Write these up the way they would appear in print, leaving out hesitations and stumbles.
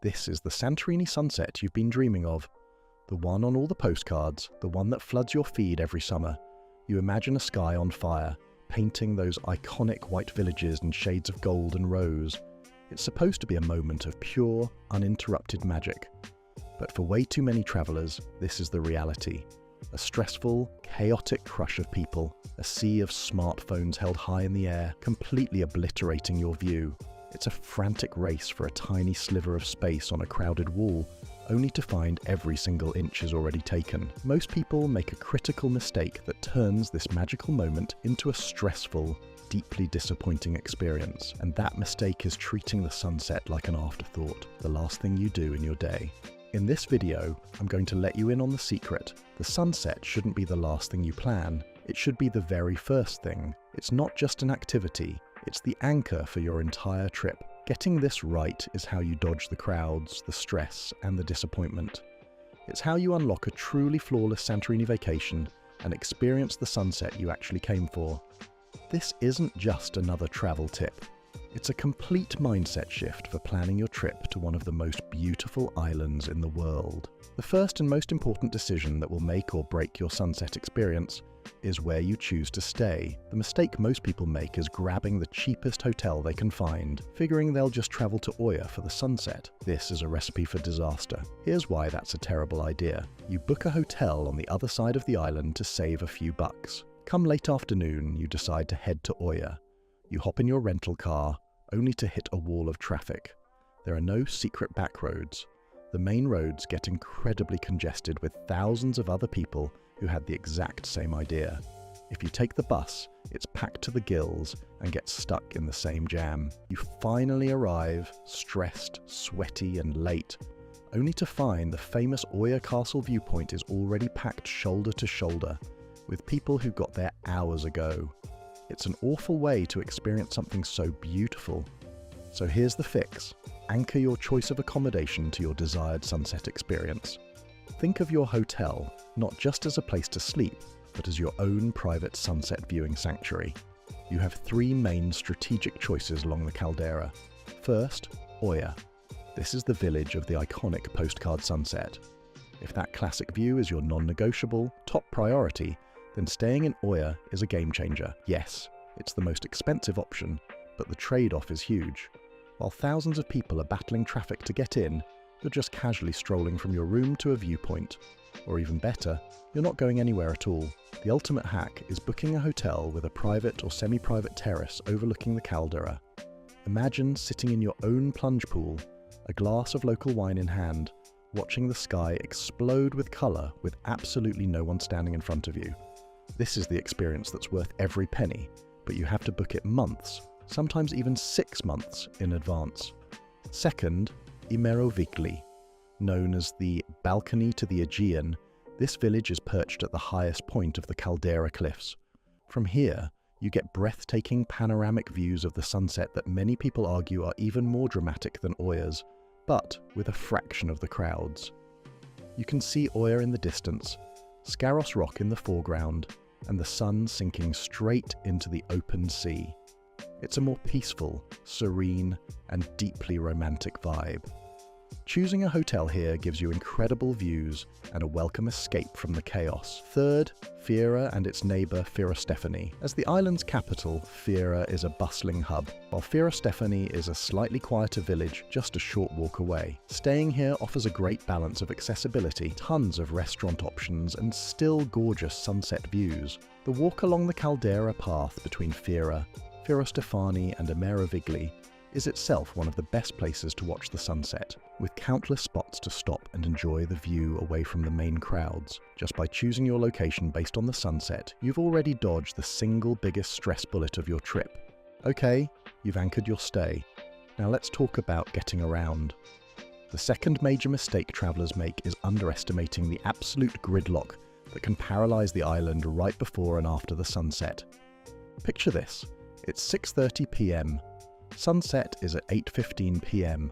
This is the Santorini sunset you've been dreaming of. The one on all the postcards, the one that floods your feed every summer. You imagine a sky on fire, painting those iconic white villages in shades of gold and rose. It's supposed to be a moment of pure, uninterrupted magic. But for way too many travelers, this is the reality. A stressful, chaotic crush of people, a sea of smartphones held high in the air, completely obliterating your view. It's a frantic race for a tiny sliver of space on a crowded wall, only to find every single inch is already taken. Most people make a critical mistake that turns this magical moment into a stressful, deeply disappointing experience. And that mistake is treating the sunset like an afterthought, the last thing you do in your day. In this video, I'm going to let you in on the secret. The sunset shouldn't be the last thing you plan. It should be the very first thing. It's not just an activity, it's the anchor for your entire trip. Getting this right is how you dodge the crowds, the stress, and the disappointment. It's how you unlock a truly flawless Santorini vacation and experience the sunset you actually came for. This isn't just another travel tip. It's a complete mindset shift for planning your trip to one of the most beautiful islands in the world. The first and most important decision that will make or break your sunset experience is where you choose to stay. The mistake most people make is grabbing the cheapest hotel they can find, figuring they'll just travel to Oya for the sunset. This is a recipe for disaster. Here's why that's a terrible idea. You book a hotel on the other side of the island to save a few bucks. Come late afternoon, you decide to head to Oya. You hop in your rental car, only to hit a wall of traffic. There are no secret back roads. The main roads get incredibly congested with thousands of other people who had the exact same idea. If you take the bus, it's packed to the gills and gets stuck in the same jam. You finally arrive, stressed, sweaty, and late, only to find the famous Oya Castle viewpoint is already packed shoulder to shoulder, with people who got there hours ago. It's an awful way to experience something so beautiful. So here's the fix. Anchor your choice of accommodation to your desired sunset experience. Think of your hotel not just as a place to sleep, but as your own private sunset viewing sanctuary. You have three main strategic choices along the caldera. First, Oya. This is the village of the iconic postcard sunset. If that classic view is your non-negotiable, top priority, then staying in Oya is a game changer. Yes, it's the most expensive option, but the trade-off is huge. While thousands of people are battling traffic to get in, you're just casually strolling from your room to a viewpoint. Or even better, you're not going anywhere at all. The ultimate hack is booking a hotel with a private or semi-private terrace overlooking the caldera. Imagine sitting in your own plunge pool, a glass of local wine in hand, watching the sky explode with colour with absolutely no one standing in front of you. This is the experience that's worth every penny, but you have to book it months, sometimes even 6 months in advance. Second, immersive. Known as the balcony to the Aegean, this village is perched at the highest point of the caldera cliffs. From here, you get breathtaking panoramic views of the sunset that many people argue are even more dramatic than Oya's, but with a fraction of the crowds. You can see Oya in the distance, Scaros Rock in the foreground, and the sun sinking straight into the open sea. It's a more peaceful, serene, and deeply romantic vibe. Choosing a hotel here gives you incredible views and a welcome escape from the chaos. Third, Fiera and its neighbour Fiera. As the island's capital, Fiera is a bustling hub, while Fiera is a slightly quieter village just a short walk away. Staying here offers a great balance of accessibility, tons of restaurant options, and still gorgeous sunset views. The walk along the caldera path between Fiera, and immersive is itself one of the best places to watch the sunset, with countless spots to stop and enjoy the view away from the main crowds. Just by choosing your location based on the sunset, you've already dodged the single biggest stress bullet of your trip. Okay, you've anchored your stay. Now let's talk about getting around. The second major mistake travelers make is underestimating the absolute gridlock that can paralyze the island right before and after the sunset. Picture this. It's 6:30 p.m. Sunset is at 8:15 p.m.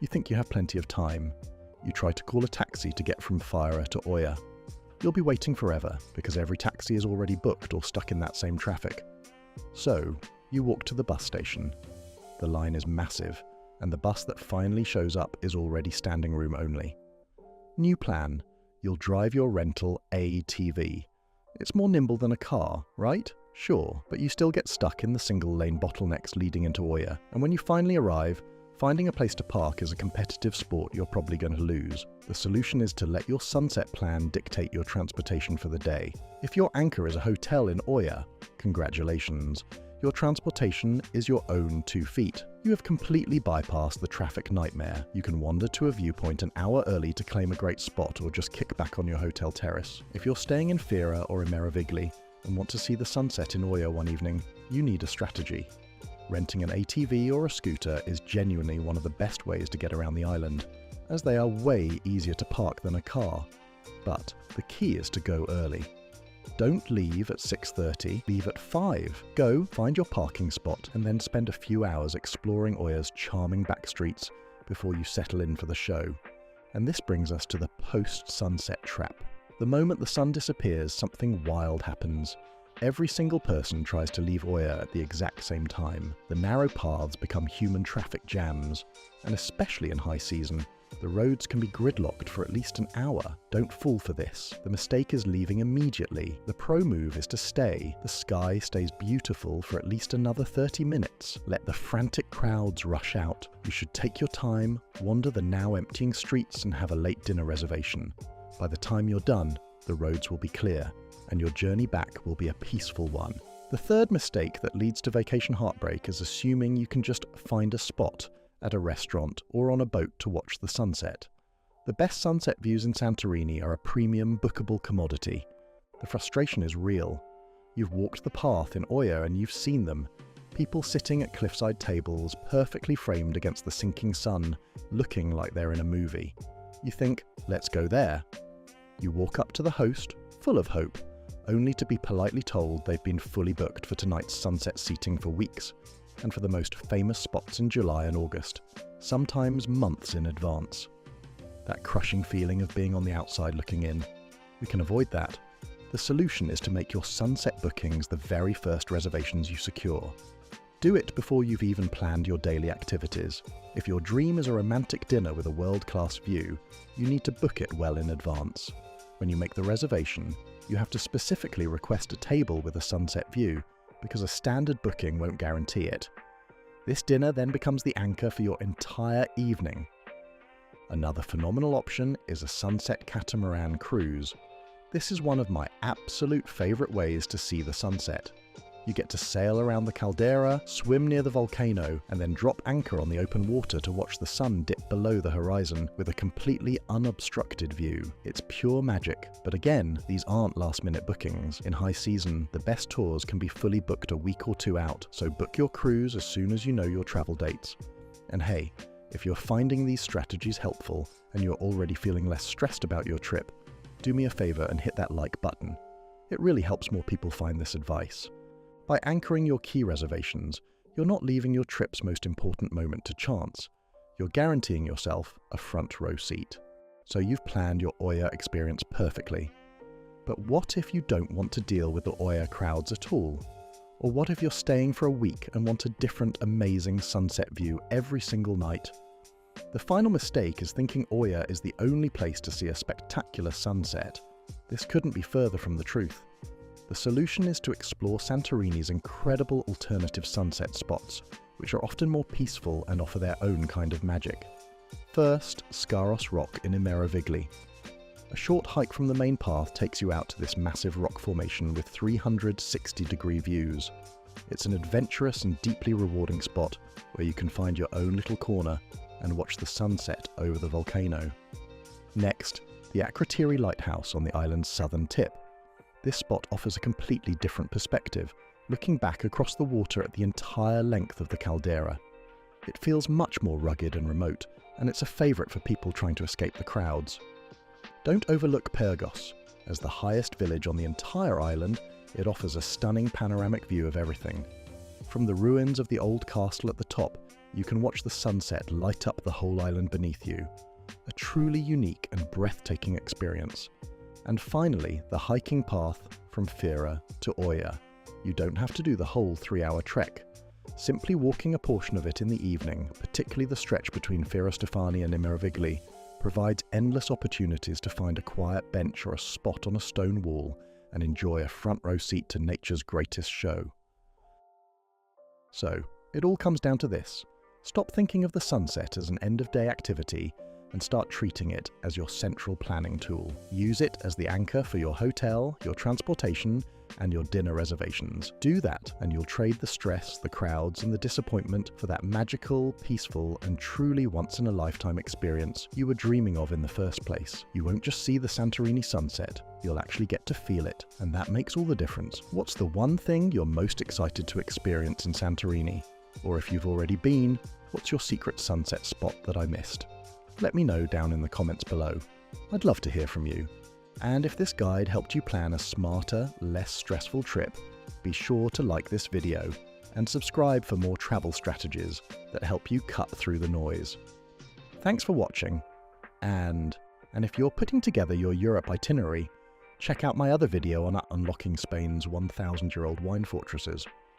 You think you have plenty of time. You try to call a taxi to get from Fiera to Oya. You'll be waiting forever because every taxi is already booked or stuck in that same traffic. So, you walk to the bus station. The line is massive, and the bus that finally shows up is already standing room only. New plan. You'll drive your rental ATV. It's more nimble than a car, right? Sure, but you still get stuck in the single-lane bottlenecks leading into Oya, and when you finally arrive, finding a place to park is a competitive sport you're probably going to lose. The solution is to let your sunset plan dictate your transportation for the day. If your anchor is a hotel in Oya, congratulations. Your transportation is your own 2 feet. You have completely bypassed the traffic nightmare. You can wander to a viewpoint an hour early to claim a great spot or just kick back on your hotel terrace. If you're staying in Fira or Immersive and want to see the sunset in Oya one evening, you need a strategy. Renting an ATV or a scooter is genuinely one of the best ways to get around the island, as they are way easier to park than a car. But the key is to go early. Don't leave at 6:30, leave at 5. Go, find your parking spot, and then spend a few hours exploring Oya's charming back streets before you settle in for the show. And this brings us to the post-sunset trap. The moment the sun disappears, something wild happens. Every single person tries to leave Oya at the exact same time. The narrow paths become human traffic jams, and especially in high season, the roads can be gridlocked for at least an hour. Don't fall for this. The mistake is leaving immediately. The pro move is to stay. The sky stays beautiful for at least another 30 minutes. Let the frantic crowds rush out. You should take your time, wander the now emptying streets, and have a late dinner reservation. By the time you're done, the roads will be clear, and your journey back will be a peaceful one. The third mistake that leads to vacation heartbreak is assuming you can just find a spot at a restaurant or on a boat to watch the sunset. The best sunset views in Santorini are a premium, bookable commodity. The frustration is real. You've walked the path in Oya and you've seen them. People sitting at cliffside tables, perfectly framed against the sinking sun, looking like they're in a movie. You think, let's go there. You walk up to the host, full of hope, only to be politely told they've been fully booked for tonight's sunset seating for weeks, and for the most famous spots in July and August, sometimes months in advance. That crushing feeling of being on the outside looking in. We can avoid that. The solution is to make your sunset bookings the very first reservations you secure. Do it before you've even planned your daily activities. If your dream is a romantic dinner with a world-class view, you need to book it well in advance. When you make the reservation, you have to specifically request a table with a sunset view, because a standard booking won't guarantee it. This dinner then becomes the anchor for your entire evening. Another phenomenal option is a sunset catamaran cruise. This is one of my absolute favorite ways to see the sunset. You get to sail around the caldera, swim near the volcano, and then drop anchor on the open water to watch the sun dip below the horizon with a completely unobstructed view. It's pure magic, but again, these aren't last-minute bookings. In high season, the best tours can be fully booked a week or 2 out, so book your cruise as soon as you know your travel dates. And hey, if you're finding these strategies helpful and you're already feeling less stressed about your trip, do me a favor and hit that like button. It really helps more people find this advice. By anchoring your key reservations, you're not leaving your trip's most important moment to chance. You're guaranteeing yourself a front row seat. So you've planned your Oya experience perfectly. But what if you don't want to deal with the Oya crowds at all? Or what if you're staying for a week and want a different amazing sunset view every single night? The final mistake is thinking Oya is the only place to see a spectacular sunset. This couldn't be further from the truth. The solution is to explore Santorini's incredible alternative sunset spots, which are often more peaceful and offer their own kind of magic. First, Skaros Rock in Immersive. A short hike from the main path takes you out to this massive rock formation with 360-degree views. It's an adventurous and deeply rewarding spot where you can find your own little corner and watch the sunset over the volcano. Next, the Akrotiri Lighthouse on the island's southern tip. This spot offers a completely different perspective, looking back across the water at the entire length of the caldera. It feels much more rugged and remote, and it's a favourite for people trying to escape the crowds. Don't overlook Pergos. As the highest village on the entire island, it offers a stunning panoramic view of everything. From the ruins of the old castle at the top, you can watch the sunset light up the whole island beneath you. A truly unique and breathtaking experience. And finally, the hiking path from Fira to Oya. You don't have to do the whole 3-hour trek. Simply walking a portion of it in the evening, particularly the stretch between Firostefani and Immervigli, provides endless opportunities to find a quiet bench or a spot on a stone wall and enjoy a front row seat to nature's greatest show. So, it all comes down to this. Stop thinking of the sunset as an end-of-day activity and start treating it as your central planning tool. Use it as the anchor for your hotel, your transportation, and your dinner reservations. Do that, and you'll trade the stress, the crowds, and the disappointment for that magical, peaceful, and truly once-in-a-lifetime experience you were dreaming of in the first place. You won't just see the Santorini sunset, you'll actually get to feel it, and that makes all the difference. What's the one thing you're most excited to experience in Santorini? Or if you've already been, what's your secret sunset spot that I missed? Let me know down in the comments below. I'd love to hear from you. And if this guide helped you plan a smarter, less stressful trip, be sure to like this video and subscribe for more travel strategies that help you cut through the noise. Thanks for watching, and if you're putting together your Europe itinerary, check out my other video on unlocking Spain's 1,000-year-old wine fortresses.